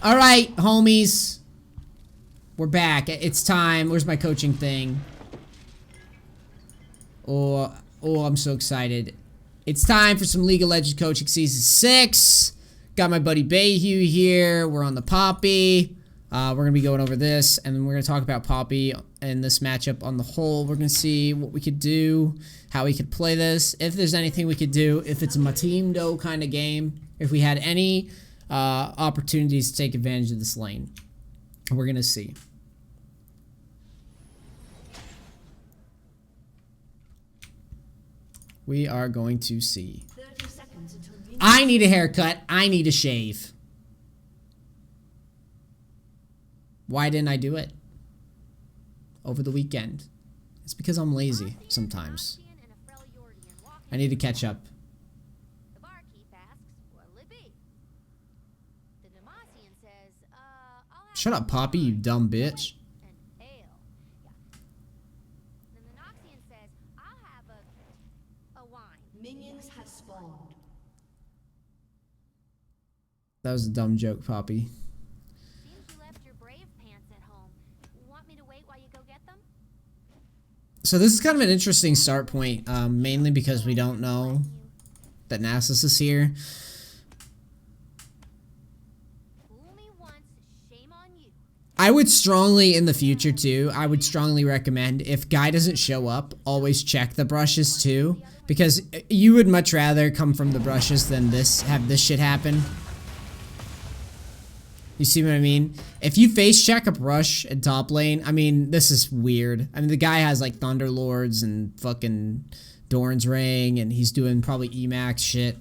All right, homies. We're back. It's time. Where's my coaching thing? Oh, I'm so excited. It's time for some League of Legends coaching season 6. Got my buddy Bayhue here. We're on the Poppy. We're going to be going over this, and then we're going to talk about Poppy and this matchup on the whole. We're going to see what we could do, how we could play this, if there's anything we could do, if it's a Matimdo kind of game, if we had any opportunities to take advantage of this lane. We're going to see. We are going to see. I need a haircut. I need a shave. Why didn't I do it over the weekend? It's because I'm lazy sometimes. I need to catch up. Shut up, Poppy, you dumb bitch. That was a dumb joke, Poppy. So this is kind of an interesting start point, mainly because we don't know that Nasus is here. I would strongly, in the future too, I would strongly recommend, if Guy doesn't show up, always check the brushes too. Because you would much rather come from the brushes than have this shit happen. You see what I mean? If you face check a brush in top lane, I mean, this is weird. I mean, the guy has like Thunderlords and fucking Doran's Ring, and he's doing probably Emax shit.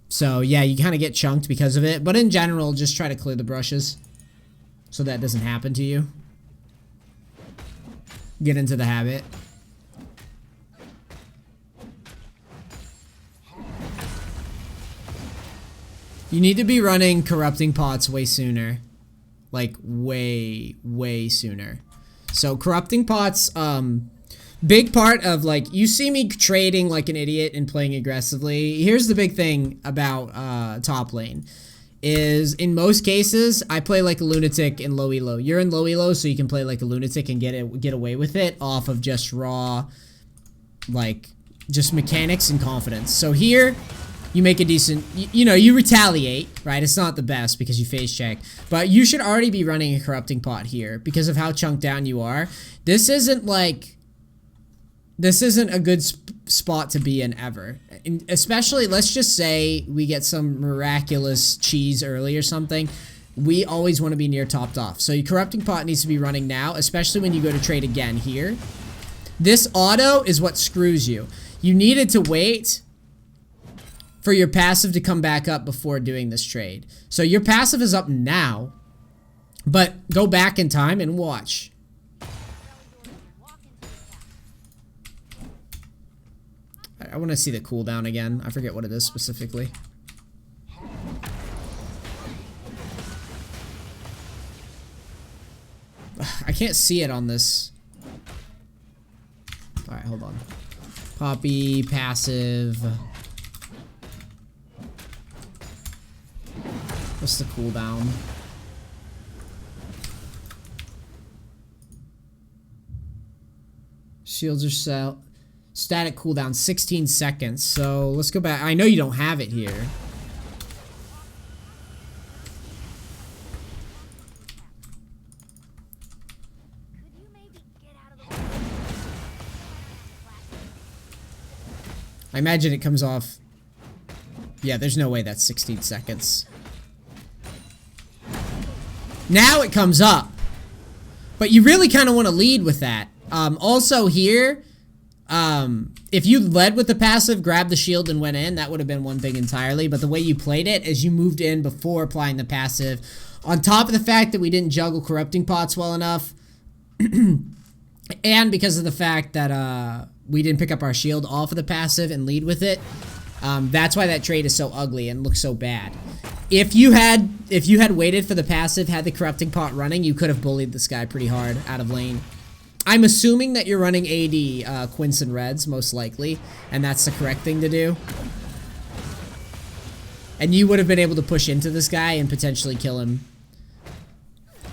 So yeah, you kind of get chunked because of it. But in general, just try to clear the brushes so that doesn't happen to you. Get into the habit. You need to be running Corrupting Pots way sooner. Like, way, way sooner. So, Corrupting Pots, big part of, like, you see me trading like an idiot and playing aggressively. Here's the big thing about top lane. Is, in most cases, I play like a lunatic in low elo. You're in low elo, so you can play like a lunatic and get away with it off of just raw, like, just mechanics and confidence. So here, you make a decent, you know, you retaliate, right? It's not the best because you face check, but you should already be running a Corrupting Pot here because of how chunked down you are. This isn't a good spot to be in ever. And especially, let's just say we get some miraculous cheese early or something. We always want to be near topped off. So your Corrupting Pot needs to be running now, especially when you go to trade again here. This auto is what screws you. You needed to wait for your passive to come back up before doing this trade. So your passive is up now, but go back in time and watch. I want to see the cooldown again. I forget what it is specifically. I can't see it on this. Alright, hold on. Poppy, passive. What's the cooldown? Shields are static cooldown 16 seconds. So let's go back. I know you don't have it here. I imagine it comes off. Yeah, there's no way that's 16 seconds. Now it comes up. But you really kind of want to lead with that. Also here, if you led with the passive, grabbed the shield and went in, that would have been one thing entirely. But the way you played it is you moved in before applying the passive. On top of the fact that we didn't juggle Corrupting Pots well enough. And because of the fact that we didn't pick up our shield off of the passive and lead with it. That's why that trade is so ugly and looks so bad. If you had waited for the passive, had the Corrupting Pot running, you could have bullied this guy pretty hard out of lane. I'm assuming that you're running AD Quince and Reds, most likely, and that's the correct thing to do. And you would have been able to push into this guy and potentially kill him.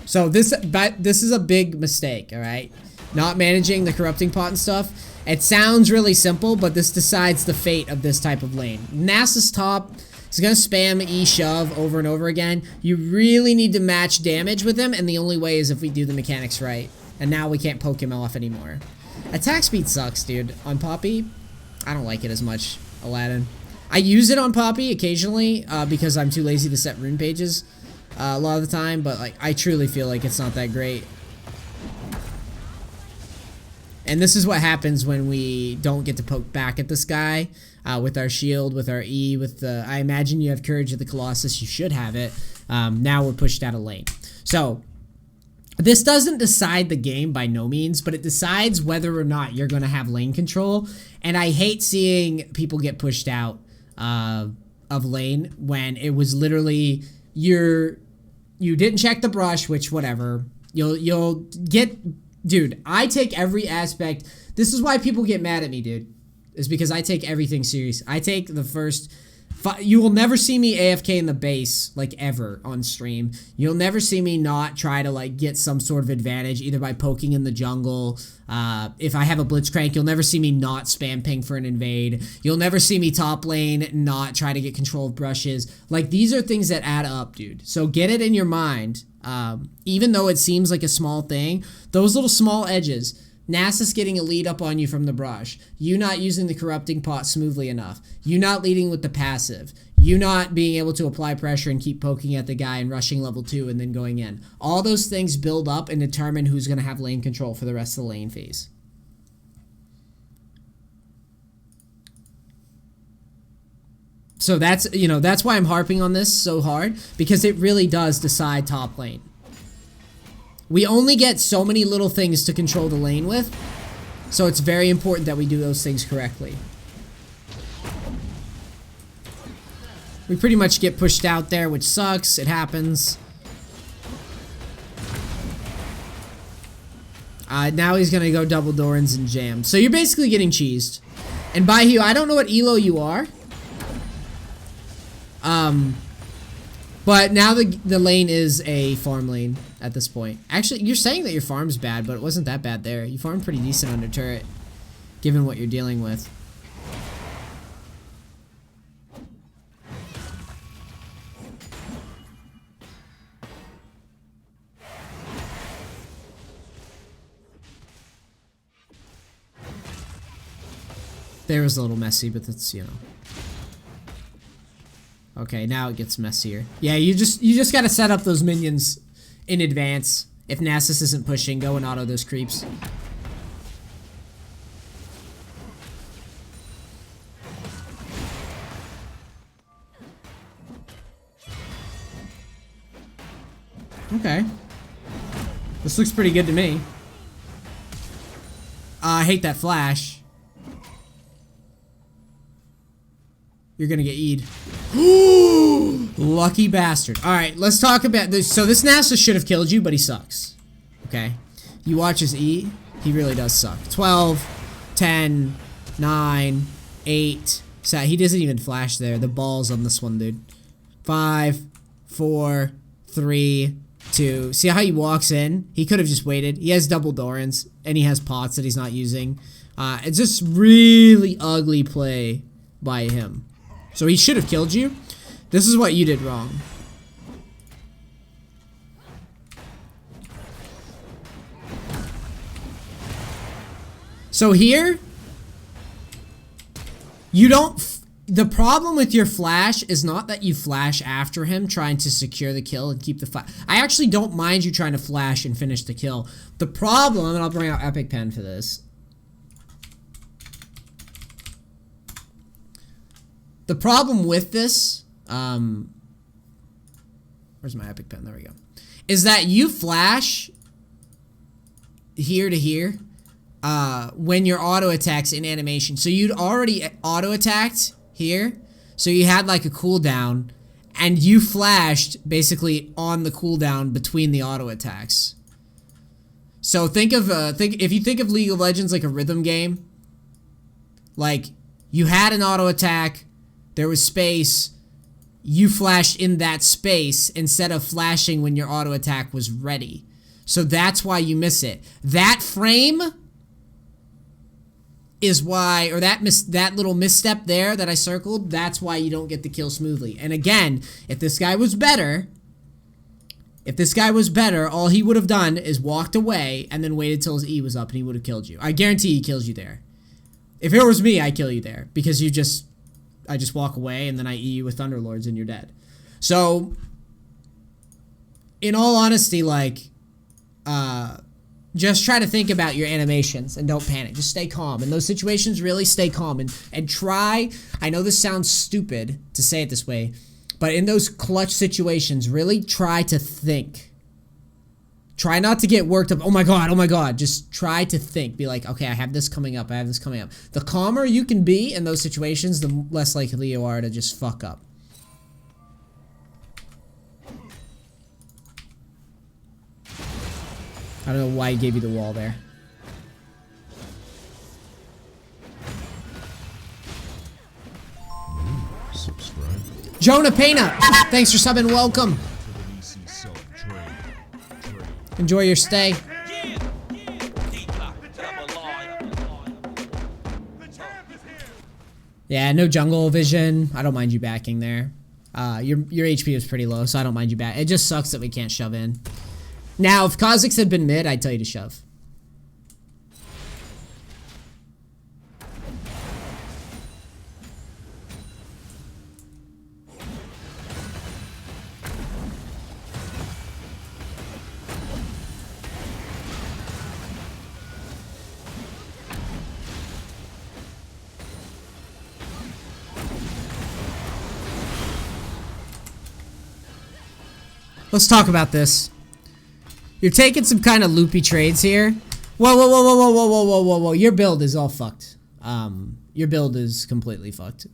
So this is a big mistake, all right? Not managing the corrupting pot and stuff. It sounds really simple, but this decides the fate of this type of lane. Nasus top is going to spam E shove over and over again. You really need to match damage with him, and the only way is if we do the mechanics right. And now we can't poke him off anymore. Attack speed sucks, dude. On Poppy, I don't like it as much, Aladdin. I use it on Poppy occasionally because I'm too lazy to set rune pages a lot of the time, but like I truly feel like it's not that great. And this is what happens when we don't get to poke back at this guy with our shield, with our E, with the... I imagine you have Courage of the Colossus. You should have it. Now we're pushed out of lane. So, this doesn't decide the game by no means, but it decides whether or not you're going to have lane control. And I hate seeing people get pushed out of lane when it was literally... You didn't check the brush, which whatever. You'll get... Dude, I take every aspect. This is why people get mad at me, dude. Is because I take everything serious. I take the first... You will never see me AFK in the base, like, ever on stream. You'll never see me not try to, like, get some sort of advantage, either by poking in the jungle. If I have a Blitzcrank, you'll never see me not spam ping for an invade. You'll never see me top lane not try to get control of brushes. Like, these are things that add up, dude. So get it in your mind. Even though it seems like a small thing, those little small edges, Nasus getting a lead up on you from the brush, you not using the corrupting pot smoothly enough, you not leading with the passive, you not being able to apply pressure and keep poking at the guy and rushing level 2 and then going in. All those things build up and determine who's going to have lane control for the rest of the lane phase. So that's, you know, that's why I'm harping on this so hard, because it really does decide top lane. We only get so many little things to control the lane with, so it's very important that we do those things correctly. We pretty much get pushed out there, which sucks. It happens. Now he's gonna go double Dorans and jam. So you're basically getting cheesed. And by you, I don't know what elo you are. But now the lane is a farm lane at this point. Actually, you're saying that your farm's bad, but it wasn't that bad there. You farmed pretty decent under turret, given what you're dealing with. There was a little messy, but that's, you know. Okay, now it gets messier. Yeah, you just gotta set up those minions in advance. If Nasus isn't pushing, go and auto those creeps. Okay. This looks pretty good to me. I hate that flash. You're gonna get E'd. Lucky bastard. Alright, let's talk about this. So this Nasus should have killed you, but he sucks. Okay. You watch his E, he really does suck. 12, 10, 9, 8. So he doesn't even flash there. The balls on this one, dude. 5, 4, 3, 2. See how he walks in? He could have just waited. He has double Dorans, and he has pots that he's not using. It's just really ugly play by him. So he should have killed you. This is what you did wrong. So here, you don't... The problem with your flash is not that you flash after him trying to secure the kill and keep the flash. I actually don't mind you trying to flash and finish the kill. The problem, and I'll bring out Epic Pen for this. The problem with this, where's my Epic Pen? There we go. Is that you flash here to here when your auto attacks in animation. So you'd already auto attacked here, so you had like a cooldown, and you flashed basically on the cooldown between the auto attacks. So think of if you think of League of Legends like a rhythm game, like you had an auto attack. There was space, you flashed in that space instead of flashing when your auto attack was ready. So that's why you miss it. That frame is why, or that little misstep there that I circled, that's why you don't get the kill smoothly. And again, if this guy was better, all he would have done is walked away and then waited till his E was up and he would have killed you. I guarantee he kills you there. If it was me, I kill you there because I just walk away and then I E you with Thunderlords and you're dead. So, in all honesty, like, just try to think about your animations and don't panic. Just stay calm. In those situations, really stay calm and try. I know this sounds stupid to say it this way, but in those clutch situations, really try to think. Try not to get worked up. Oh my God, oh my God. Just try to think. Be like, okay, I have this coming up. I have this coming up. The calmer you can be in those situations, the less likely you are to just fuck up. I don't know why he gave you the wall there. Subscribe. Jonah Pena, thanks for subbing. Welcome. Enjoy your stay. Yeah, no jungle vision. I don't mind you backing there. Your HP is pretty low, so I don't mind you back. It just sucks that we can't shove in. Now, if Kha'Zix had been mid, I'd tell you to shove. Let's talk about this. You're taking some kind of loopy trades here. Whoa, whoa, whoa, whoa, whoa, whoa, whoa, whoa, whoa, whoa. Your build is all fucked. Your build is completely fucked.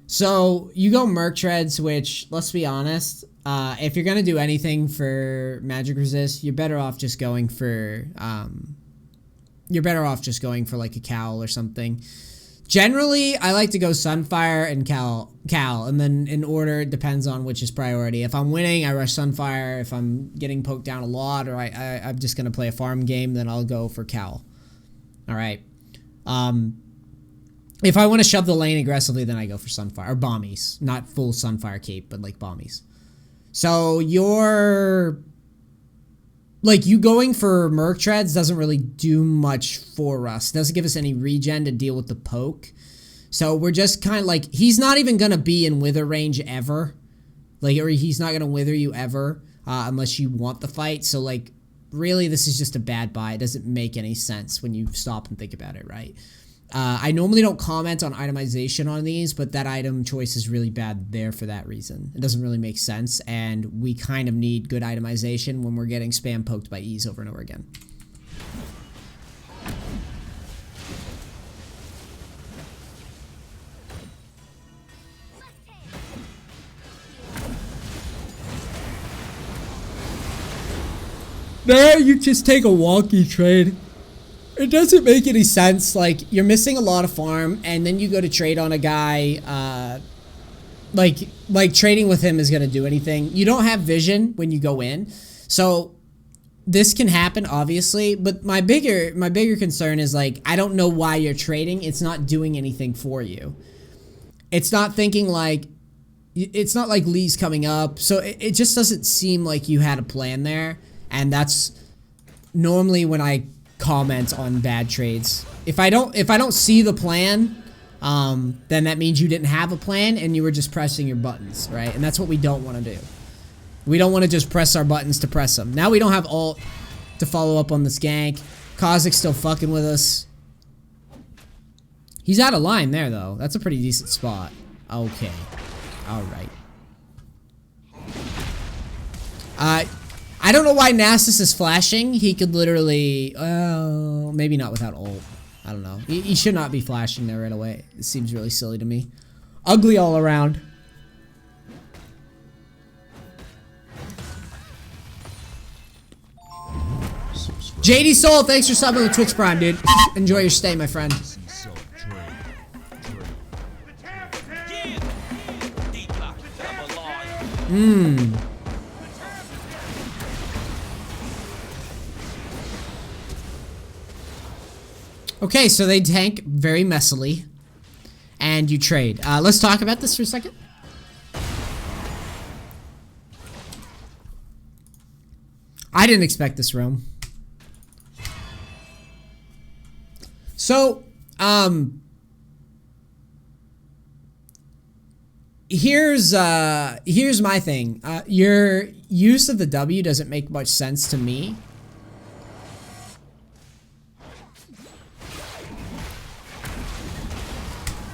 So, you go Merc Treads, which, let's be honest, if you're gonna do anything for Magic Resist, you're better off just going for, like a Cowl or something. Generally, I like to go Sunfire and Cal, and then in order, it depends on which is priority. If I'm winning, I rush Sunfire. If I'm getting poked down a lot, or I'm just going to play a farm game, then I'll go for Cal. Alright. If I want to shove the lane aggressively, then I go for Sunfire, or Bombies. Not full Sunfire cape, but like Bombies. So, you going for Merc Treads doesn't really do much for us. It doesn't give us any regen to deal with the poke. So we're just kind of like, he's not even going to be in wither range ever. Or he's not going to wither you ever unless you want the fight. So, really, this is just a bad buy. It doesn't make any sense when you stop and think about it, right? I normally don't comment on itemization on these, but that item choice is really bad there for that reason. It doesn't really make sense, and we kind of need good itemization when we're getting spam poked by E's over and over again. There, you just take a wonky trade. It doesn't make any sense. Like, you're missing a lot of farm, and then you go to trade on a guy, like trading with him is going to do anything. You don't have vision when you go in. So, this can happen, obviously, but my bigger concern is, like, I don't know why you're trading. It's not doing anything for you. It's not thinking, like, it's not like Lee's coming up, so it just doesn't seem like you had a plan there, and that's normally when I comment on bad trades. If I don't see the plan, then that means you didn't have a plan and you were just pressing your buttons, right? And that's what we don't want to do. We don't want to just press our buttons to press them. Now we don't have ult to follow up on this gank. Kha'Zix's still fucking with us. He's out of line there, though. That's a pretty decent spot. Okay. Alright. I don't know why Nasus is flashing. He could literally, maybe not without ult. I don't know. He should not be flashing there right away. It seems really silly to me. Ugly all around. JD Soul, thanks for subbing with Twitch Prime, dude. Enjoy your stay, my friend. Okay, so they tank very messily. And you trade. Let's talk about this for a second. I didn't expect this roam. So, here's my thing. Your use of the W doesn't make much sense to me.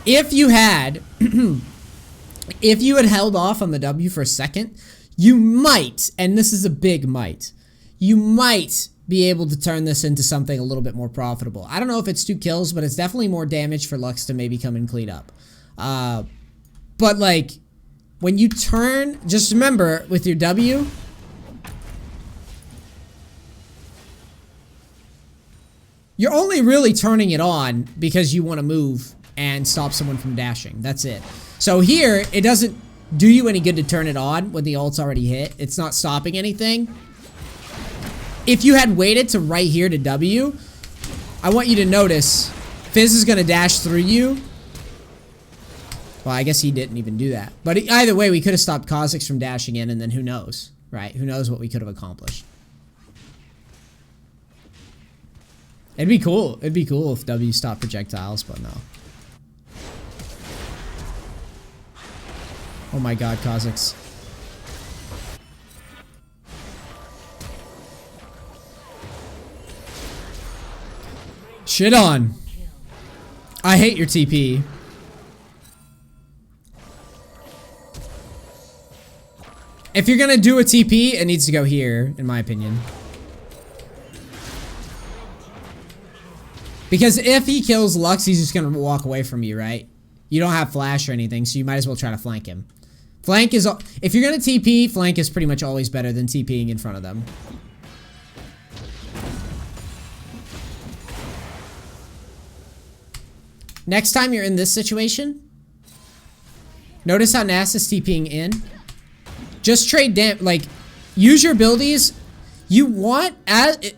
If you had, if you had held off on the W for a second, you might, and this is a big might, you might be able to turn this into something a little bit more profitable. I don't know if it's 2 kills, but it's definitely more damage for Lux to maybe come and clean up. But like, when you turn, just remember with your W, you're only really turning it on because you want to move and stop someone from dashing. That's it. So here, it doesn't do you any good to turn it on when the ult's already hit. It's not stopping anything. If you had waited to right here to W, I want you to notice Fizz is going to dash through you. Well, I guess he didn't even do that. But either way, we could have stopped Kha'Zix from dashing in, and then who knows, right? Who knows what we could have accomplished. It'd be cool. It'd be cool if W stopped projectiles, but no. Oh my god, Kha'Zix. Shit on. I hate your TP. If you're gonna do a TP, it needs to go here, in my opinion. Because if he kills Lux, he's just gonna walk away from you, right? You don't have flash or anything, so you might as well try to flank him. Flank is, if you're gonna TP, flank is pretty much always better than TPing in front of them. Next time you're in this situation, notice how Nass is TPing in. Just trade like, use your abilities. You want,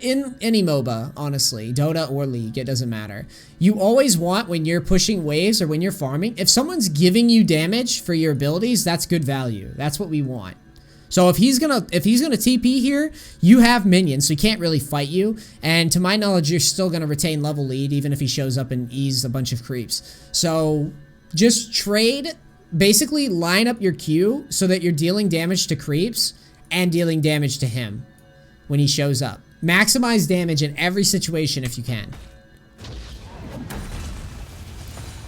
in any MOBA, honestly, Dota or League, it doesn't matter. You always want, when you're pushing waves or when you're farming, if someone's giving you damage for your abilities, that's good value. That's what we want. So if he's gonna TP here, you have minions, so he can't really fight you. And to my knowledge, you're still gonna retain level lead, even if he shows up and ease a bunch of creeps. So just trade, basically line up your Q so that you're dealing damage to creeps and dealing damage to him when he shows up. Maximize damage in every situation if you can.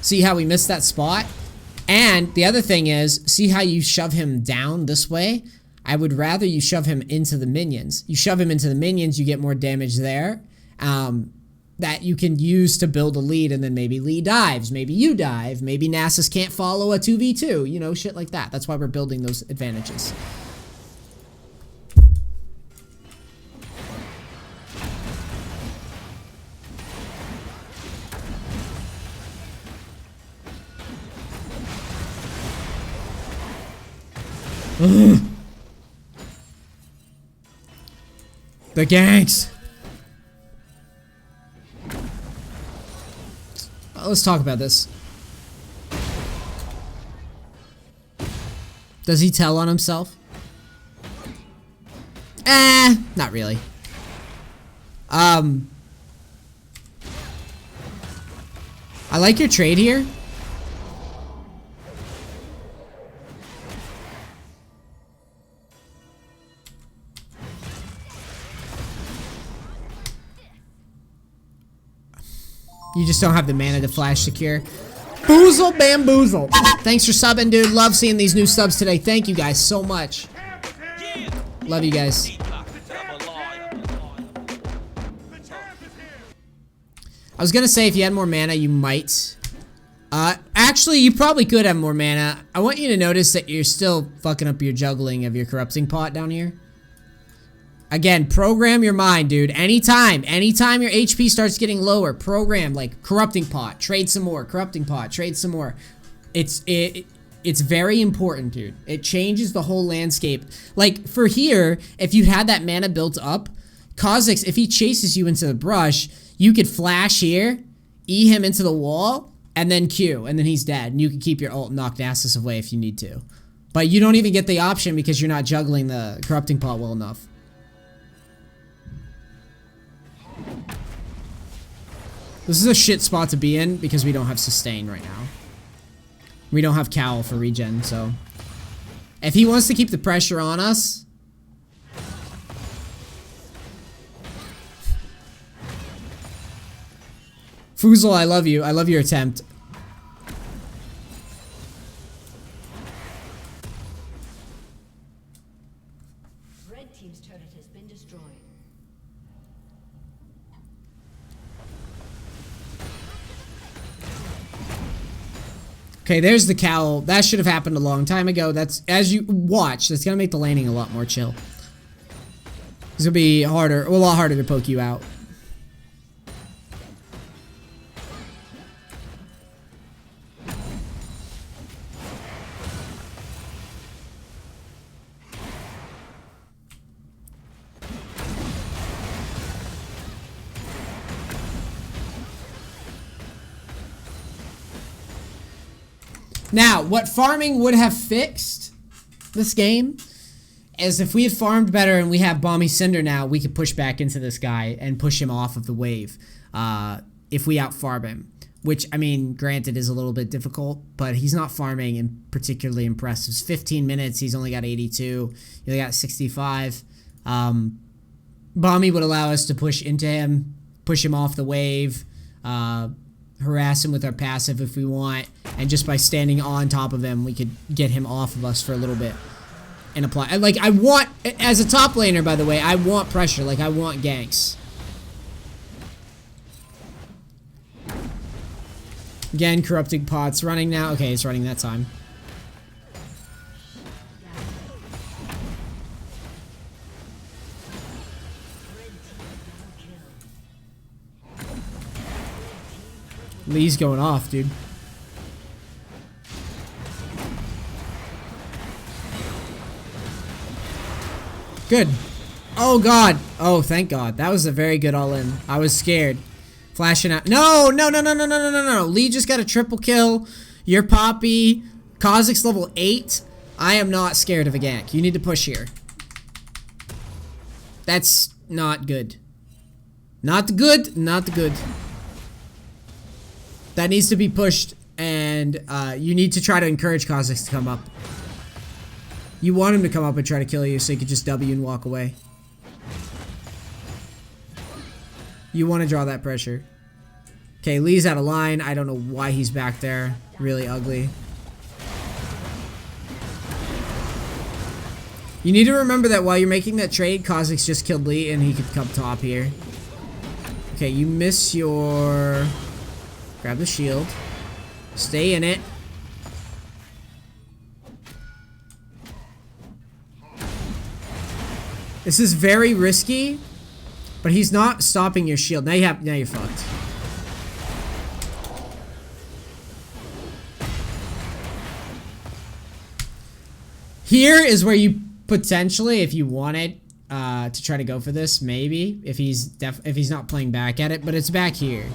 See how we missed that spot? And the other thing is, see how you shove him down this way? I would rather you shove him into the minions. You shove him into the minions, you get more damage there. That you can use to build a lead, and then maybe Lee dives, maybe you dive, maybe Nasus can't follow a 2v2, you know, shit like that. That's why we're building those advantages. The ganks. Let's talk about this. Does he tell on himself? Not really. I like your trade here. You just don't have the mana to flash secure. Boozle bamboozle. Thanks for subbing, dude. Love seeing these new subs today. Thank you guys so much. Love you guys. I was gonna say if you had more mana, you might. Actually, you probably could have more mana. I want you to notice that you're still fucking up your juggling of your corrupting pot down here. Again, program your mind, dude. Anytime your HP starts getting lower, program like corrupting pot, trade some more, corrupting pot, trade some more. It's very important, dude. It changes the whole landscape. Like, for here, if you had that mana built up, Kha'Zix, if he chases you into the brush, you could flash here, E him into the wall, and then Q, and then he's dead. And you can keep your ult and knock Nasus away if you need to. But you don't even get the option because you're not juggling the Corrupting Pot well enough. This is a shit spot to be in because we don't have sustain right now. We don't have Cowl for regen, so... If he wants to keep the pressure on us... Fuzel, I love you. I love your attempt. Red team's turret has been destroyed. Okay, there's the cowl. That should have happened a long time ago. That's, as you watch, that's gonna make the laning a lot more chill. It's gonna be harder, a lot harder to poke you out. Now, what farming would have fixed this game is if we had farmed better and we have Balmy Cinder now, we could push back into this guy and push him off of the wave if we out-farm him. Which, I mean, granted is a little bit difficult, but he's not farming in particularly impressive. It's 15 minutes, he's only got 82, he only got 65. Balmy would allow us to push into him, push him off the wave, harass him with our passive if we want, and just by standing on top of him we could get him off of us for a little bit and apply. Like, I want, as a top laner by the way, I want pressure, like I want ganks. Again, Corrupting Pot's running now. Okay, it's running that time. Lee's going off, dude. Good. Oh, God. Oh, thank God. That was a very good all-in. I was scared. Flashing out. No, no, no, no, no, no, no, no, no. Lee just got a triple kill. You're Poppy. Kha'Zix level 8. I am not scared of a gank. You need to push here. That's not good. Not good. Not good. That needs to be pushed, and you need to try to encourage Kha'Zix to come up. You want him to come up and try to kill you so you could just W and walk away. You want to draw that pressure. Okay, Lee's out of line. I don't know why he's back there. Really ugly. You need to remember that while you're making that trade, Kha'Zix just killed Lee and he could come top here. Okay, you miss your... Grab the shield. Stay in it. This is very risky, but he's not stopping your shield. Now you're fucked. Here is where you potentially, if you wanted to try to go for this, maybe if he's not playing back at it, but it's back here.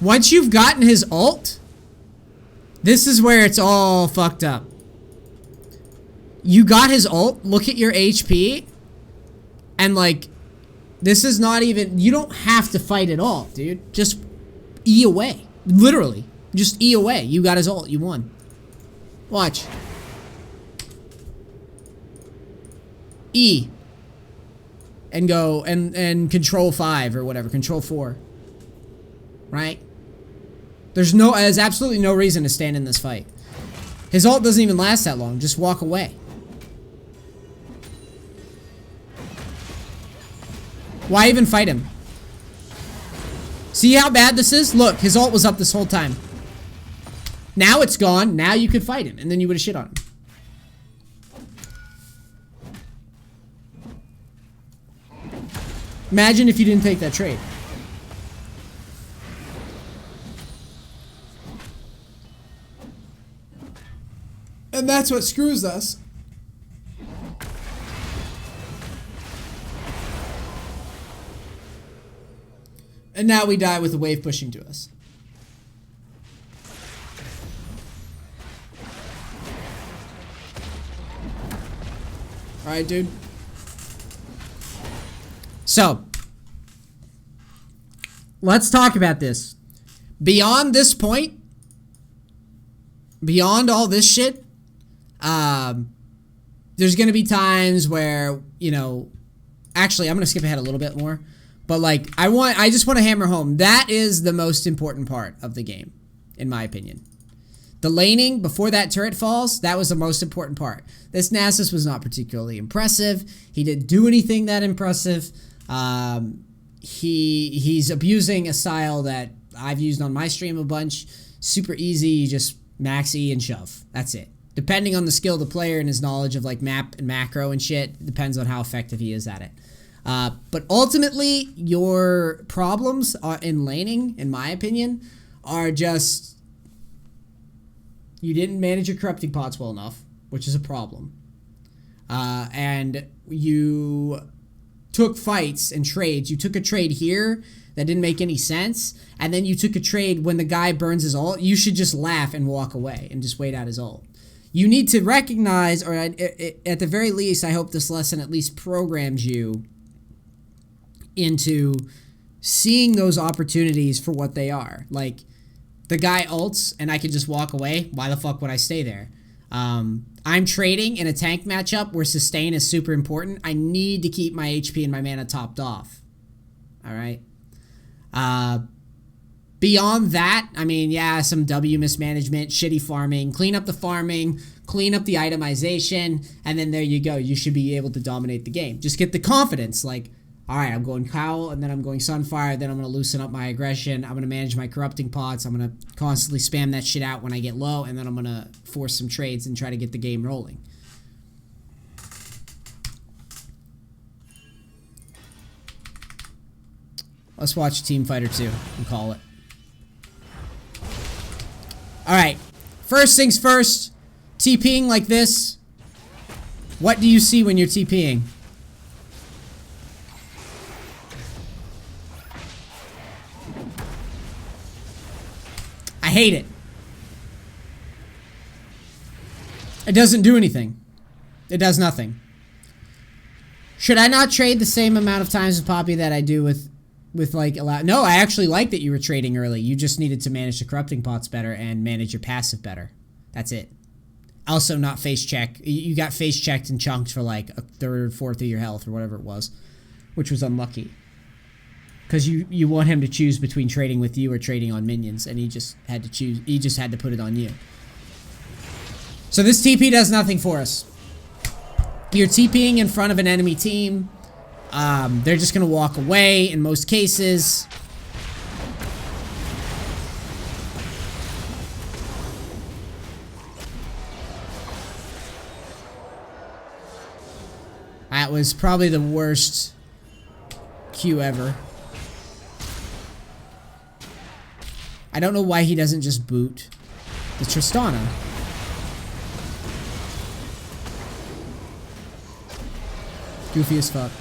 Once you've gotten his ult, this is where it's all fucked up. You got his ult, look at your HP, and like, this is not even, you don't have to fight at all, dude. Just E away. Literally. Just E away. You got his ult, you won. Watch. E. And go, and control 5 or whatever, control 4. Right? There's absolutely no reason to stand in this fight. His ult doesn't even last that long. Just walk away. Why even fight him? See how bad this is? Look, his ult was up this whole time. Now it's gone. Now you could fight him, and then you would have shit on him. Imagine if you didn't take that trade. And that's what screws us. And now we die with the wave pushing to us. Alright, dude. So, let's talk about this. Beyond this point, beyond all this shit, there's going to be times where, you know, actually, I'm going to skip ahead a little bit more. But, like, I just want to hammer home. That is the most important part of the game, in my opinion. The laning before that turret falls, that was the most important part. This Nasus was not particularly impressive. He didn't do anything that impressive. He's abusing a style that I've used on my stream a bunch. Super easy, you just max E and shove. That's it. Depending on the skill of the player and his knowledge of like map and macro and shit, depends on how effective he is at it. But ultimately, your problems are in laning, in my opinion, are just you didn't manage your corrupting pots well enough, which is a problem. And you took fights and trades. You took a trade here that didn't make any sense, and then you took a trade when the guy burns his ult. You should just laugh and walk away and just wait out his ult. You need to recognize, or at the very least, I hope this lesson at least programs you into seeing those opportunities for what they are. Like, the guy ults and I can just walk away. Why the fuck would I stay there? I'm trading in a tank matchup where sustain is super important. I need to keep my HP and my mana topped off. All right. Beyond that, I mean, yeah, some W mismanagement, shitty farming, clean up the farming, clean up the itemization, and then there you go. You should be able to dominate the game. Just get the confidence. Like, all right, I'm going Cowl, and then I'm going Sunfire, then I'm going to loosen up my aggression. I'm going to manage my corrupting pots. I'm going to constantly spam that shit out when I get low, and then I'm going to force some trades and try to get the game rolling. Let's watch Team Fighter 2 and call it. Alright, first things first, TPing like this. What do you see when you're TPing? I hate it. It doesn't do anything. It does nothing. Should I not trade the same amount of times with Poppy that I do with like no, I actually like that you were trading early. You just needed to manage the corrupting pots better and manage your passive better. That's it. Also not face check. You got face checked and chunked for like a third or fourth of your health or whatever it was, which was unlucky. Because you want him to choose between trading with you or trading on minions, and he just had to choose. He just had to put it on you. So this TP does nothing for us. You're TPing in front of an enemy team. They're just gonna walk away in most cases. That was probably the worst Q ever. I don't know why he doesn't just boot the Tristana. Goofy as fuck.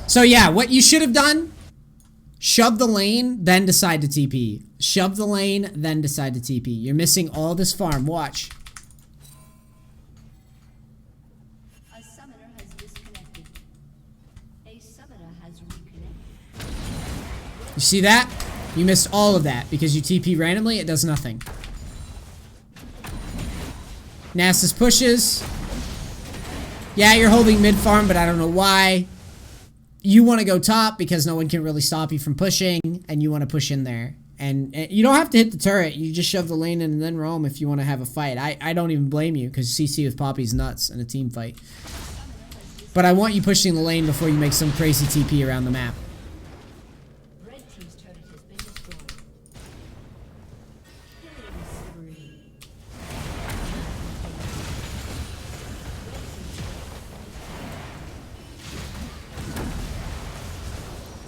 So yeah, what you should have done, shove the lane, then decide to TP. Shove the lane, then decide to TP. You're missing all this farm. Watch. A summoner has disconnected. A summoner has reconnected. You see that? You missed all of that because you TP randomly. It does nothing. Nasus pushes. Yeah, you're holding mid farm, but I don't know why. You want to go top because no one can really stop you from pushing, and you want to push in there. And you don't have to hit the turret. You just shove the lane in and then roam if you want to have a fight. I don't even blame you because CC with Poppy's nuts in a team fight. But I want you pushing the lane before you make some crazy TP around the map. Red team's turret has been destroyed. Killing spree.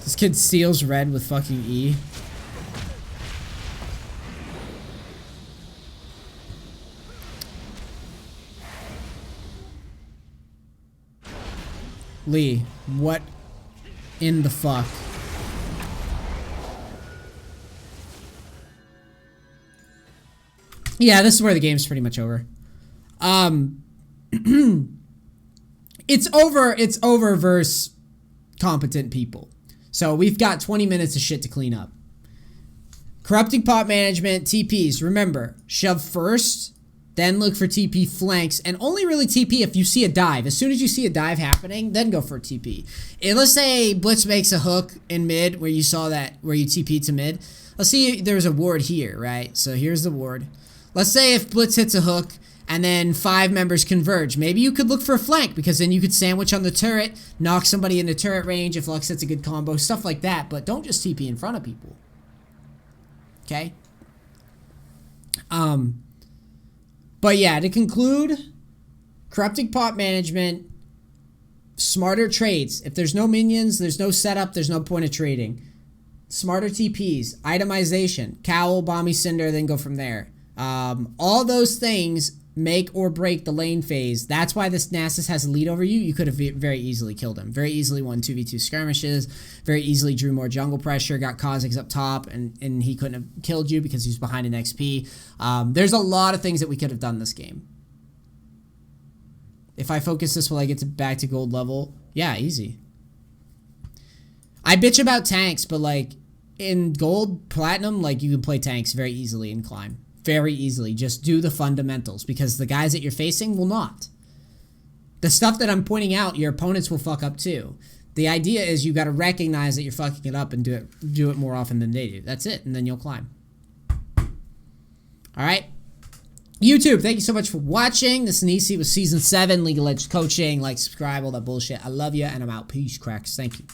This kid steals red with fucking E. Lee, what in the fuck? Yeah, this is where the game's pretty much over. It's over versus competent people. So we've got 20 minutes of shit to clean up. Corrupting pot management, TPs. Remember, shove first, then look for TP flanks, and only really TP if you see a dive. As soon as you see a dive happening, then go for a TP. And let's say Blitz makes a hook in mid where you saw that, where you TP to mid. Let's see there's a ward here, right? So here's the ward. Let's say if Blitz hits a hook and then 5 members converge. Maybe you could look for a flank because then you could sandwich on the turret, knock somebody into turret range if Lux hits a good combo, stuff like that. But don't just TP in front of people. Okay? But yeah, to conclude, corrupting pot management, smarter trades. If there's no minions, there's no setup, there's no point of trading. Smarter TPs, itemization, cowl, bomby cinder, then go from there. All those things make or break the lane phase. That's why this Nasus has a lead over you. You could have very easily killed him. Very easily won 2v2 skirmishes. Very easily drew more jungle pressure. Got Kha'Zix up top and he couldn't have killed you because he was behind an XP. There's a lot of things that we could have done this game. If I focus this, will I get back to gold level? Yeah, easy. I bitch about tanks, but like in gold, platinum, like you can play tanks very easily and climb. Very easily. Just do the fundamentals because the guys that you're facing will not. The stuff that I'm pointing out, your opponents will fuck up too. The idea is you got to recognize that you're fucking it up and do it more often than they do. That's it, and then you'll climb. All right. YouTube, thank you so much for watching. This is Nisi with Season 7, League of Legends Coaching. Like, subscribe, all that bullshit. I love you, and I'm out. Peace, cracks. Thank you.